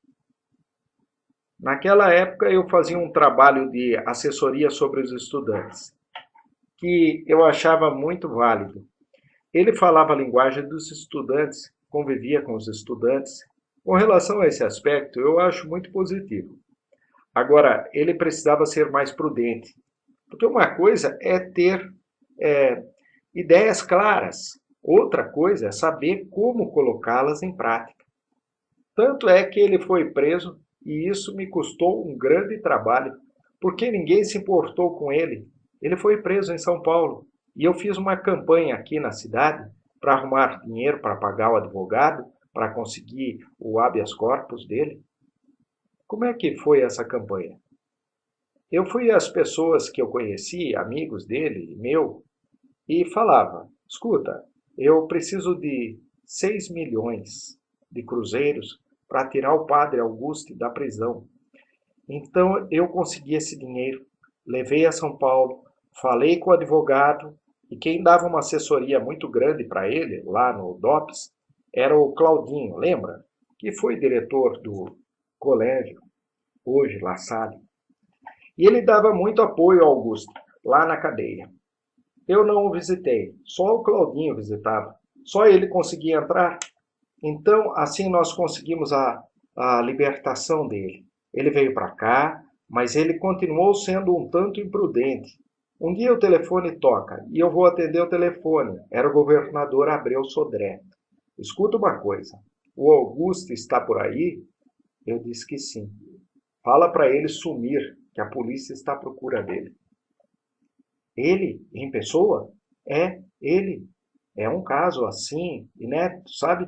Naquela época eu fazia um trabalho de assessoria sobre os estudantes, que eu achava muito válido. Ele falava a linguagem dos estudantes, convivia com os estudantes. Com relação a esse aspecto, eu acho muito positivo. Agora, ele precisava ser mais prudente, porque uma coisa é ter é, ideias claras, outra coisa é saber como colocá-las em prática. Tanto é que ele foi preso e isso me custou um grande trabalho, porque ninguém se importou com ele. Ele foi preso em São Paulo e eu fiz uma campanha aqui na cidade para arrumar dinheiro para pagar o advogado, para conseguir o habeas corpus dele. Como é que foi essa campanha? Eu fui às pessoas que eu conheci, amigos dele, meu, e falava: escuta, eu preciso de 6 milhões de cruzeiros para tirar o padre Augusto da prisão. Então eu consegui esse dinheiro, levei a São Paulo, falei com o advogado e quem dava uma assessoria muito grande para ele, lá no DOPS, era o Claudinho, lembra? Que foi diretor do colégio, hoje La Salle. E ele dava muito apoio ao Augusto, lá na cadeia. Eu não o visitei, só o Claudinho visitava. Só ele conseguia entrar. Então, assim nós conseguimos a libertação dele. Ele veio para cá, mas ele continuou sendo um tanto imprudente. Um dia o telefone toca e eu vou atender o telefone. Era o governador Abreu Sodré. Escuta uma coisa, o Augusto está por aí? Eu disse que sim. Fala para ele sumir, que a polícia está à procura dele. Ele, em pessoa? Ele. É um caso assim, inédito, sabe?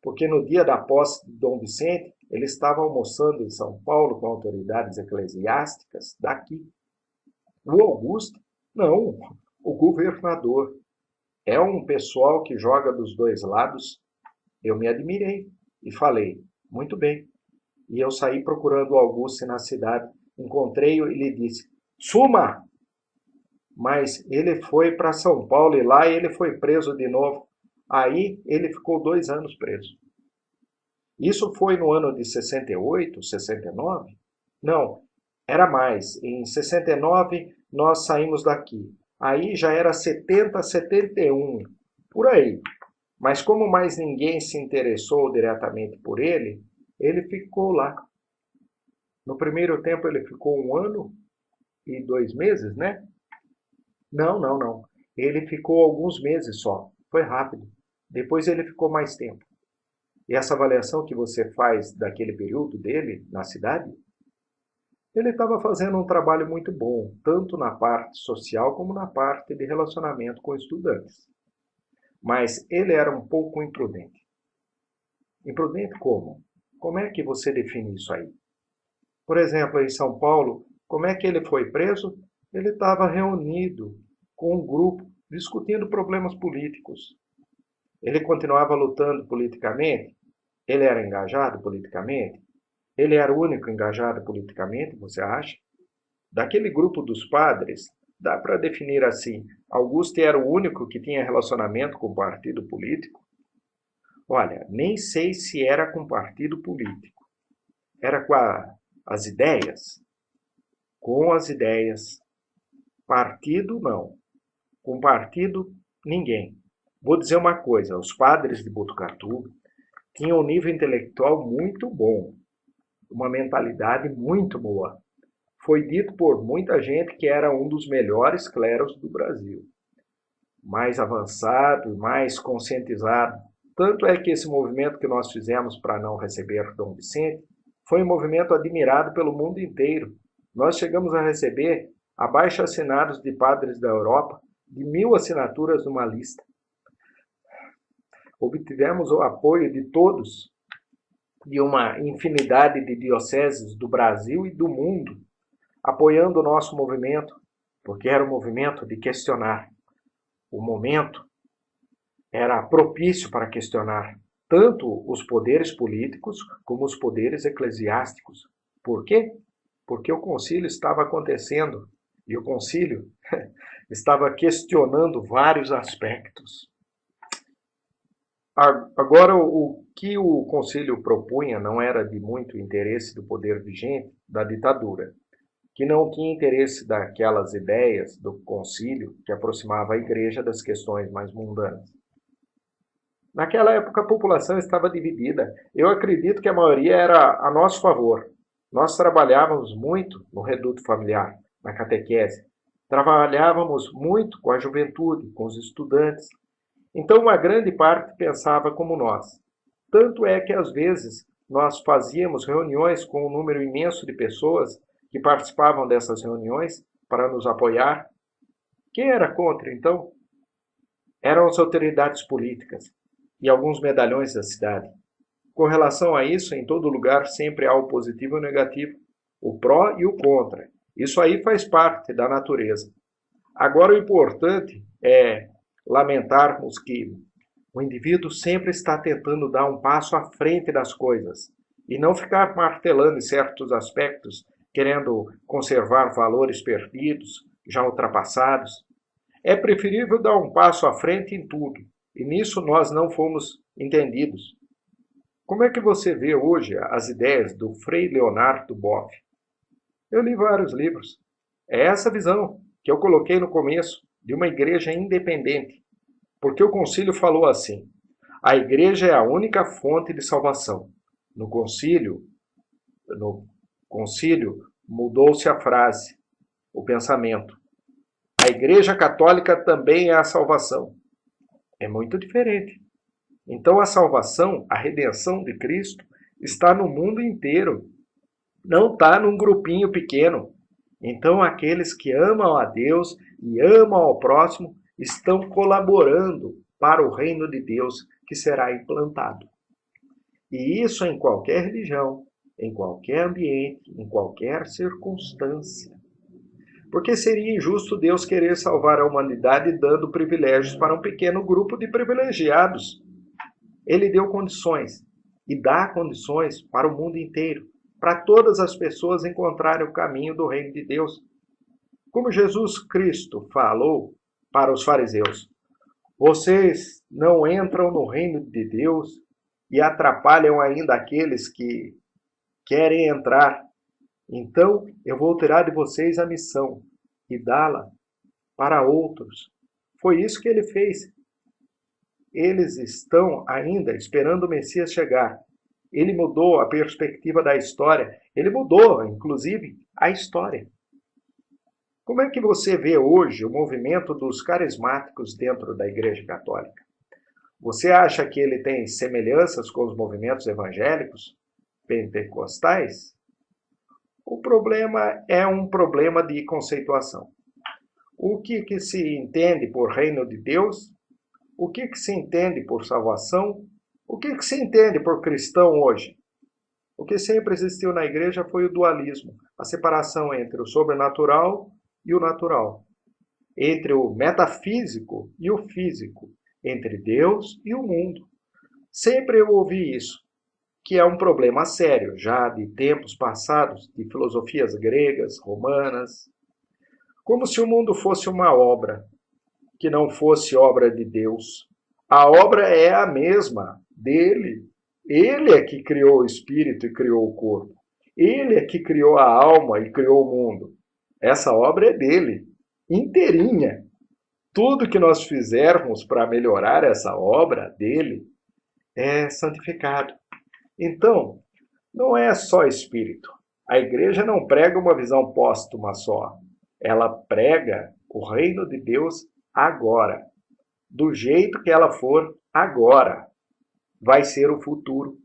Porque no dia da posse de Dom Vicente, ele estava almoçando em São Paulo com autoridades eclesiásticas daqui. O Augusto? Não, o governador. É um pessoal que joga dos dois lados. Eu me admirei e falei, muito bem. E eu saí procurando o Augusto na cidade. Encontrei-o e lhe disse, suma! Mas ele foi para São Paulo e lá ele foi preso de novo. Aí ele ficou 2 anos preso. Isso foi no ano de 68, 69? Não, era mais. Em 69 nós saímos daqui. Aí já era 70, 71, por aí. Mas como mais ninguém se interessou diretamente por ele ficou lá. No primeiro tempo ele ficou 1 ano e 2 meses, né? Não. Ele ficou alguns meses só. Foi rápido. Depois ele ficou mais tempo. E essa avaliação que você faz daquele período dele na cidade, ele estava fazendo um trabalho muito bom, tanto na parte social como na parte de relacionamento com estudantes. Mas ele era um pouco imprudente. Imprudente como? Como é que você define isso aí? Por exemplo, em São Paulo, como é que ele foi preso? Ele estava reunido com um grupo discutindo problemas políticos. Ele continuava lutando politicamente? Ele era engajado politicamente? Ele era o único engajado politicamente, você acha? Daquele grupo dos padres, dá para definir assim: Augusto era o único que tinha relacionamento com o partido político? Olha, nem sei se era com partido político. Era com as ideias? Com as ideias. Partido, não. Com partido, ninguém. Vou dizer uma coisa: os padres de Botucatu tinham um nível intelectual muito bom, uma mentalidade muito boa. Foi dito por muita gente que era um dos melhores clérigos do Brasil. Mais avançado, mais conscientizado. Tanto é que esse movimento que nós fizemos para não receber Dom Vicente foi um movimento admirado pelo mundo inteiro. Nós chegamos a receber abaixo-assinados de padres da Europa, de 1.000 assinaturas numa lista. Obtivemos o apoio de todos, de uma infinidade de dioceses do Brasil e do mundo, apoiando o nosso movimento, porque era um movimento de questionar. O momento era propício para questionar tanto os poderes políticos como os poderes eclesiásticos. Por quê? Porque o concílio estava acontecendo e o concílio estava questionando vários aspectos. Agora, o que o concílio propunha não era de muito interesse do poder vigente da ditadura, que não tinha interesse daquelas ideias do concílio que aproximava a igreja das questões mais mundanas. Naquela época a população estava dividida. Eu acredito que a maioria era a nosso favor. Nós trabalhávamos muito no reduto familiar, na catequese. Trabalhávamos muito com a juventude, com os estudantes. Então uma grande parte pensava como nós. Tanto é que às vezes nós fazíamos reuniões com um número imenso de pessoas que participavam dessas reuniões para nos apoiar. Quem era contra, então? Eram as autoridades políticas e alguns medalhões da cidade. Com relação a isso, em todo lugar sempre há o positivo e o negativo, o pró e o contra. Isso aí faz parte da natureza. Agora, o importante é lamentarmos que o indivíduo sempre está tentando dar um passo à frente das coisas e não ficar martelando em certos aspectos, querendo conservar valores perdidos, já ultrapassados. É preferível dar um passo à frente em tudo, e nisso nós não fomos entendidos. Como é que você vê hoje as ideias do Frei Leonardo Boff? Eu li vários livros. É essa visão que eu coloquei no começo, de uma igreja independente, porque o concílio falou assim: a igreja é a única fonte de salvação. No concílio mudou-se a frase, o pensamento. A igreja católica também é a salvação. É muito diferente. Então a salvação, a redenção de Cristo, está no mundo inteiro. Não está num grupinho pequeno. Então aqueles que amam a Deus e amam ao próximo estão colaborando para o reino de Deus que será implantado. E isso em qualquer religião, em qualquer ambiente, em qualquer circunstância. Porque seria injusto Deus querer salvar a humanidade dando privilégios para um pequeno grupo de privilegiados. Ele deu condições e dá condições para o mundo inteiro, para todas as pessoas encontrarem o caminho do reino de Deus. Como Jesus Cristo falou para os fariseus: vocês não entram no reino de Deus e atrapalham ainda aqueles que querem entrar. Então eu vou tirar de vocês a missão e dá-la para outros. Foi isso que ele fez. Eles estão ainda esperando o Messias chegar. Ele mudou a perspectiva da história. Ele mudou, inclusive, a história. Como é que você vê hoje o movimento dos carismáticos dentro da Igreja Católica? Você acha que ele tem semelhanças com os movimentos evangélicos, pentecostais? O problema é um problema de conceituação. O que se entende por reino de Deus? O que se entende por salvação? O que se entende por cristão hoje? O que sempre existiu na igreja foi o dualismo, a separação entre o sobrenatural e o natural, entre o metafísico e o físico, entre Deus e o mundo. Sempre eu ouvi isso, que é um problema sério, já de tempos passados, de filosofias gregas, romanas, como se o mundo fosse uma obra, que não fosse obra de Deus. A obra é a mesma dele. Ele é que criou o espírito e criou o corpo. Ele é que criou a alma e criou o mundo. Essa obra é dele, inteirinha. Tudo que nós fizermos para melhorar essa obra dele é santificado. Então, não é só espírito. A igreja não prega uma visão póstuma só. Ela prega o reino de Deus agora. Do jeito que ela for agora, vai ser o futuro.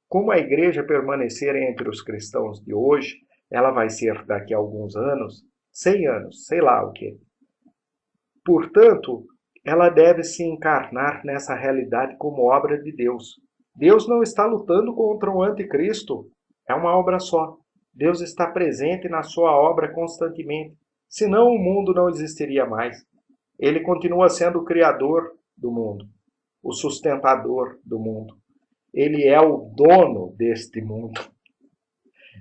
Como a igreja permanecer entre os cristãos de hoje, ela vai ser daqui a alguns anos, 100 anos, sei lá o quê. Portanto, ela deve se encarnar nessa realidade como obra de Deus. Deus não está lutando contra o anticristo, é uma obra só. Deus está presente na sua obra constantemente, senão o mundo não existiria mais. Ele continua sendo o criador do mundo, o sustentador do mundo. Ele é o dono deste mundo.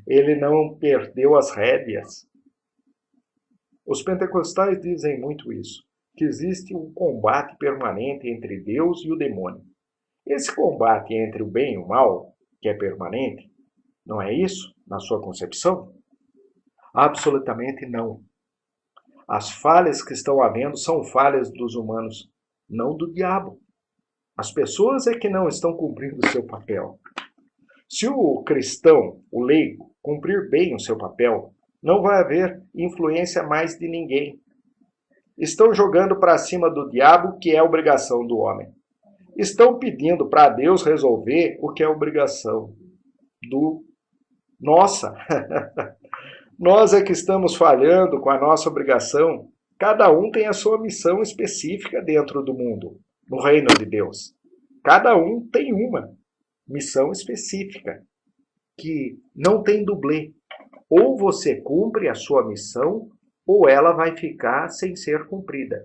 Ele não perdeu as rédeas. Os pentecostais dizem muito isso, que existe um combate permanente entre Deus e o demônio. Esse combate entre o bem e o mal, que é permanente, não é isso na sua concepção? Absolutamente não. As falhas que estão havendo são falhas dos humanos, não do diabo. As pessoas é que não estão cumprindo o seu papel. Se o cristão, o leigo, cumprir bem o seu papel, não vai haver influência mais de ninguém. Estão jogando para cima do diabo, que é obrigação do homem. Estão pedindo para Deus resolver o que é obrigação do nossa. Nós é que estamos falhando com a nossa obrigação. Cada um tem a sua missão específica dentro do mundo, no reino de Deus. Cada um tem uma missão específica, que não tem dublê. Ou você cumpre a sua missão, ou ela vai ficar sem ser cumprida.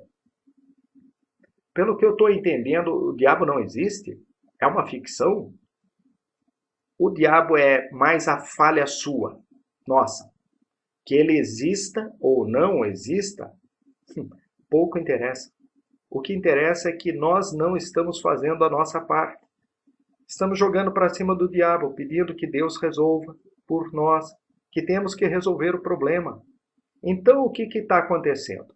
Pelo que eu estou entendendo, o diabo não existe? É uma ficção? O diabo é mais a falha sua, nossa. Que ele exista ou não exista, pouco interessa. O que interessa é que nós não estamos fazendo a nossa parte. Estamos jogando para cima do diabo, pedindo que Deus resolva por nós, que temos que resolver o problema. Então, o que está acontecendo?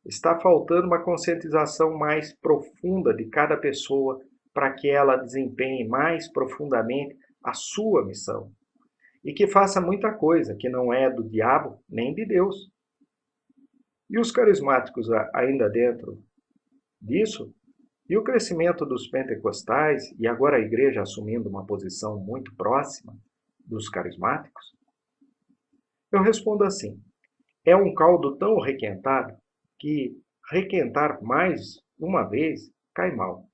Está faltando uma conscientização mais profunda de cada pessoa para que ela desempenhe mais profundamente a sua missão. E que faça muita coisa que não é do diabo nem de Deus. E os carismáticos ainda dentro disso? E o crescimento dos pentecostais, e agora a igreja assumindo uma posição muito próxima dos carismáticos? Eu respondo assim: é um caldo tão requentado que requentar mais uma vez cai mal.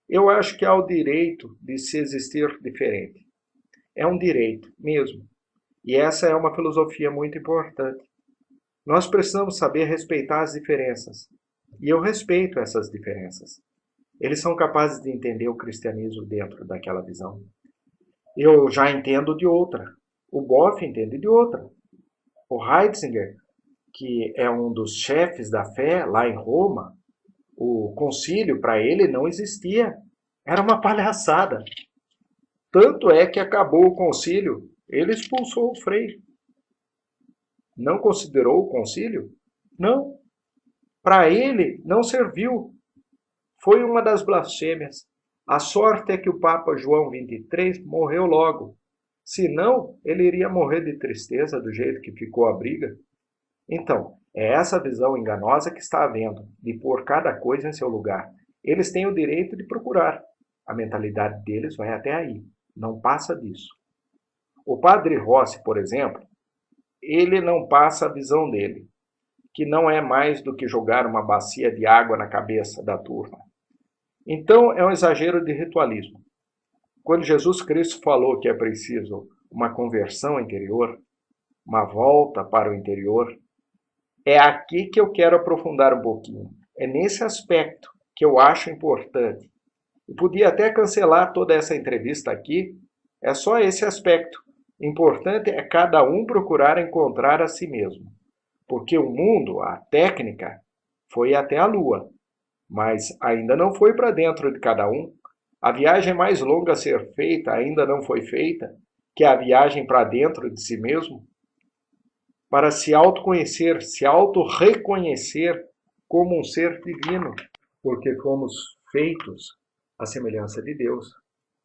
Eu acho que há o direito de se existir diferente. É um direito mesmo. E essa é uma filosofia muito importante. Nós precisamos saber respeitar as diferenças. E eu respeito essas diferenças. Eles são capazes de entender o cristianismo dentro daquela visão. Eu já entendo de outra. O Boff entende de outra. O Heitzinger, que é um dos chefes da fé lá em Roma, o concílio para ele não existia. Era uma palhaçada. Tanto é que acabou o concílio, ele expulsou o Frei. Não considerou o concílio? Não. Para ele, não serviu. Foi uma das blasfêmias. A sorte é que o Papa João XXIII morreu logo. Senão, ele iria morrer de tristeza do jeito que ficou a briga. Então, é essa visão enganosa que está havendo, de pôr cada coisa em seu lugar. Eles têm o direito de procurar. A mentalidade deles vai até aí. Não passa disso. O padre Rossi, por exemplo, ele não passa a visão dele, que não é mais do que jogar uma bacia de água na cabeça da turma. Então, é um exagero de ritualismo. Quando Jesus Cristo falou que é preciso uma conversão interior, uma volta para o interior, é aqui que eu quero aprofundar um pouquinho. É nesse aspecto que eu acho importante. Eu podia até cancelar toda essa entrevista aqui, é só esse aspecto. O importante é cada um procurar encontrar a si mesmo. Porque o mundo, a técnica, foi até a Lua, mas ainda não foi para dentro de cada um. A viagem mais longa a ser feita ainda não foi feita, que é a viagem para dentro de si mesmo, para se autoconhecer, se auto-reconhecer como um ser divino, porque fomos feitos à semelhança de Deus.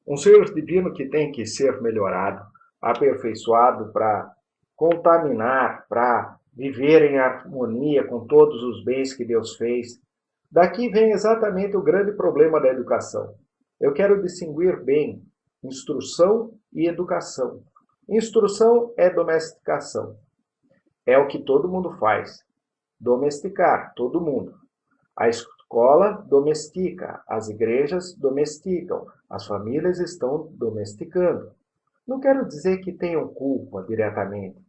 Um ser divino que tem que ser melhorado, aperfeiçoado para contaminar, para viver em harmonia com todos os bens que Deus fez. Daqui vem exatamente o grande problema da educação. Eu quero distinguir bem instrução e educação. Instrução é domesticação. É o que todo mundo faz. Domesticar, todo mundo. A escola domestica, as igrejas domesticam, as famílias estão domesticando. Não quero dizer que tenham culpa diretamente,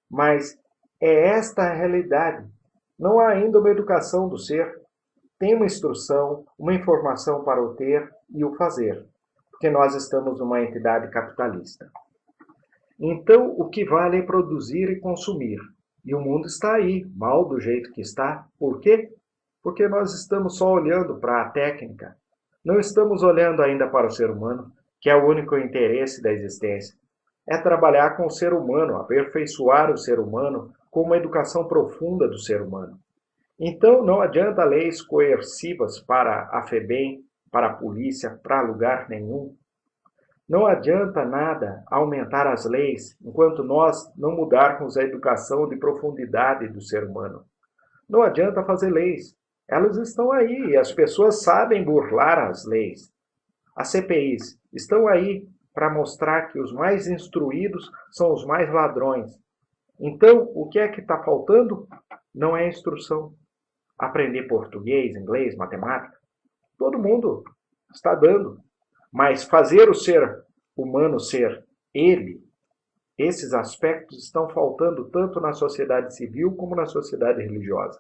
mas é esta a realidade. Não há ainda uma educação do ser. Tem uma instrução, uma informação para o ter e o fazer, porque nós estamos numa entidade capitalista. Então, o que vale é produzir e consumir. E o mundo está aí, mal do jeito que está. Por quê? Porque nós estamos só olhando para a técnica. Não estamos olhando ainda para o ser humano, que é o único interesse da existência. É trabalhar com o ser humano, aperfeiçoar o ser humano com uma educação profunda do ser humano. Então, não adianta leis coercivas para a FEBEM, para a polícia, para lugar nenhum. Não adianta nada aumentar as leis enquanto nós não mudarmos a educação de profundidade do ser humano. Não adianta fazer leis. Elas estão aí e as pessoas sabem burlar as leis. As CPIs estão aí para mostrar que os mais instruídos são os mais ladrões. Então, o que é que está faltando? Não é instrução. Aprender português, inglês, matemática, todo mundo está dando. Mas fazer o ser humano ser ele, esses aspectos estão faltando tanto na sociedade civil como na sociedade religiosa.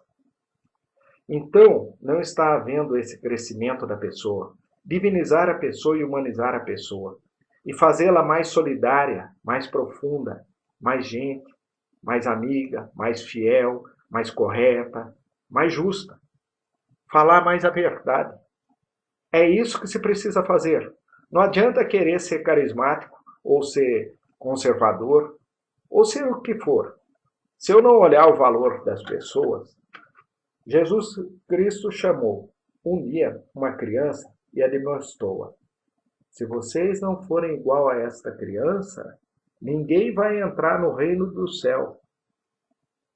Então, não está havendo esse crescimento da pessoa. Divinizar a pessoa e humanizar a pessoa. E fazê-la mais solidária, mais profunda, mais gente, mais amiga, mais fiel, mais correta, mais justa. Falar mais a verdade. É isso que se precisa fazer. Não adianta querer ser carismático, ou ser conservador, ou ser o que for. Se eu não olhar o valor das pessoas, Jesus Cristo chamou um dia uma criança e admoestou-a. Se vocês não forem igual a esta criança, ninguém vai entrar no reino do céu.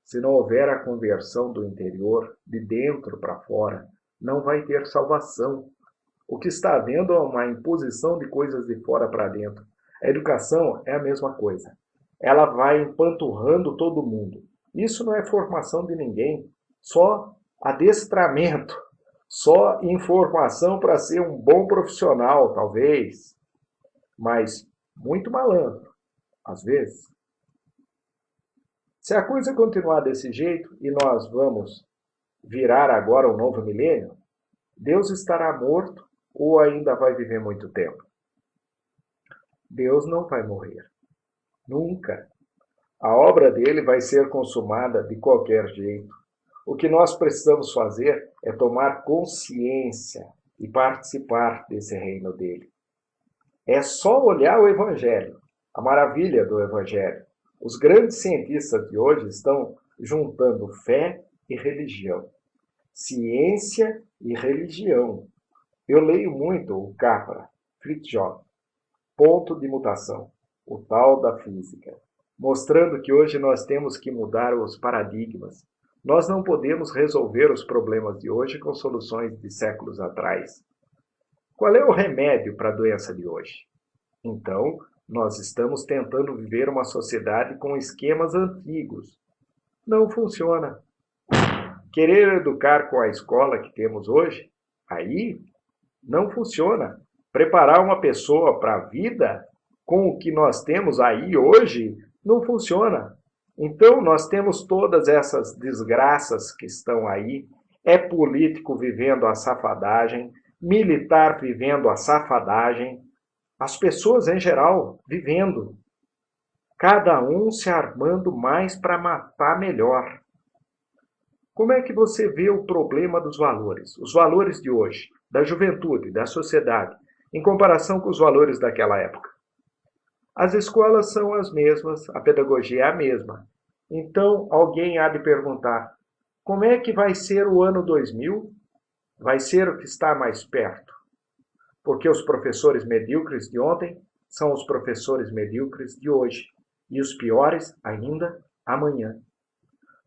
Se não houver a conversão do interior, de dentro para fora, não vai ter salvação. O que está havendo é uma imposição de coisas de fora para dentro. A educação é a mesma coisa. Ela vai empanturrando todo mundo. Isso não é formação de ninguém, só adestramento, só informação para ser um bom profissional, talvez, mas muito malandro, às vezes. Se a coisa continuar desse jeito e nós vamos virar agora um novo milênio, Deus estará morto ou ainda vai viver muito tempo? Deus não vai morrer. Nunca. A obra dele vai ser consumada de qualquer jeito. O que nós precisamos fazer é tomar consciência e participar desse reino dele. É só olhar o Evangelho, a maravilha do Evangelho. Os grandes cientistas de hoje estão juntando fé e religião, ciência e religião. Eu leio muito o Capra, Fritz Job, ponto de mutação, o tal da física, mostrando que hoje nós temos que mudar os paradigmas. Nós não podemos resolver os problemas de hoje com soluções de séculos atrás. Qual é o remédio para a doença de hoje? Então, nós estamos tentando viver uma sociedade com esquemas antigos. Não funciona. Querer educar com a escola que temos hoje, aí não funciona. Preparar uma pessoa para a vida com o que nós temos aí hoje, não funciona. Então, nós temos todas essas desgraças que estão aí. É político vivendo a safadagem, militar vivendo a safadagem, as pessoas em geral vivendo. Cada um se armando mais para matar melhor. Como é que você vê o problema dos valores? Os valores de hoje, da juventude, da sociedade, em comparação com os valores daquela época? As escolas são as mesmas, a pedagogia é a mesma. Então, alguém há de perguntar, como é que vai ser o ano 2000? Vai ser o que está mais perto. Porque os professores medíocres de ontem são os professores medíocres de hoje. E os piores ainda amanhã.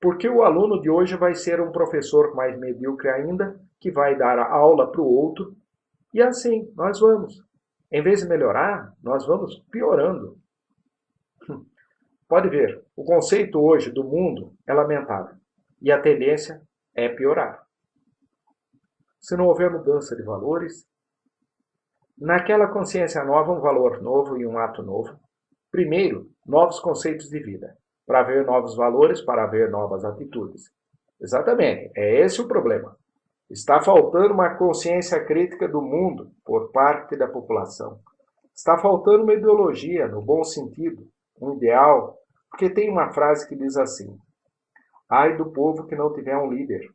Porque o aluno de hoje vai ser um professor mais medíocre ainda, que vai dar a aula para o outro. E assim, nós vamos. Em vez de melhorar, nós vamos piorando. Pode ver, o conceito hoje do mundo é lamentável. E a tendência é piorar. Se não houver mudança de valores, naquela consciência nova, um valor novo e um ato novo. Primeiro, novos conceitos de vida, para haver novos valores, para haver novas atitudes. Exatamente, é esse o problema. Está faltando uma consciência crítica do mundo por parte da população. Está faltando uma ideologia, no bom sentido, um ideal, porque tem uma frase que diz assim, ai do povo que não tiver um líder.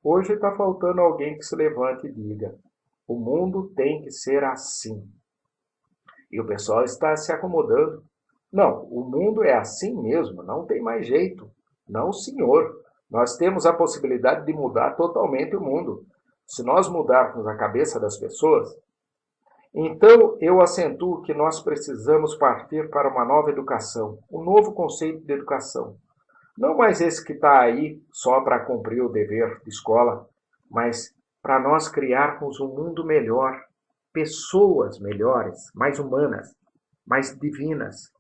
Hoje está faltando alguém que se levante e diga, o mundo tem que ser assim. E o pessoal está se acomodando. Não, o mundo é assim mesmo, não tem mais jeito. Não, senhor. Nós temos a possibilidade de mudar totalmente o mundo. Se nós mudarmos a cabeça das pessoas, então eu acentuo que nós precisamos partir para uma nova educação, um novo conceito de educação. Não mais esse que está aí só para cumprir o dever de escola, mas para nós criarmos um mundo melhor, pessoas melhores, mais humanas, mais divinas.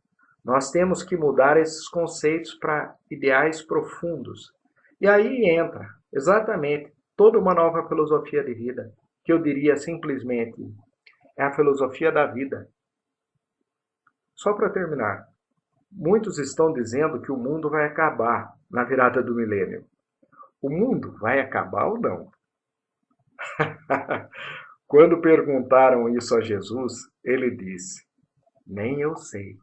Nós temos que mudar esses conceitos para ideais profundos. E aí entra, exatamente, toda uma nova filosofia de vida, que eu diria simplesmente, é a filosofia da vida. Só para terminar, muitos estão dizendo que o mundo vai acabar na virada do milênio. O mundo vai acabar ou não? Quando perguntaram isso a Jesus, ele disse, nem eu sei.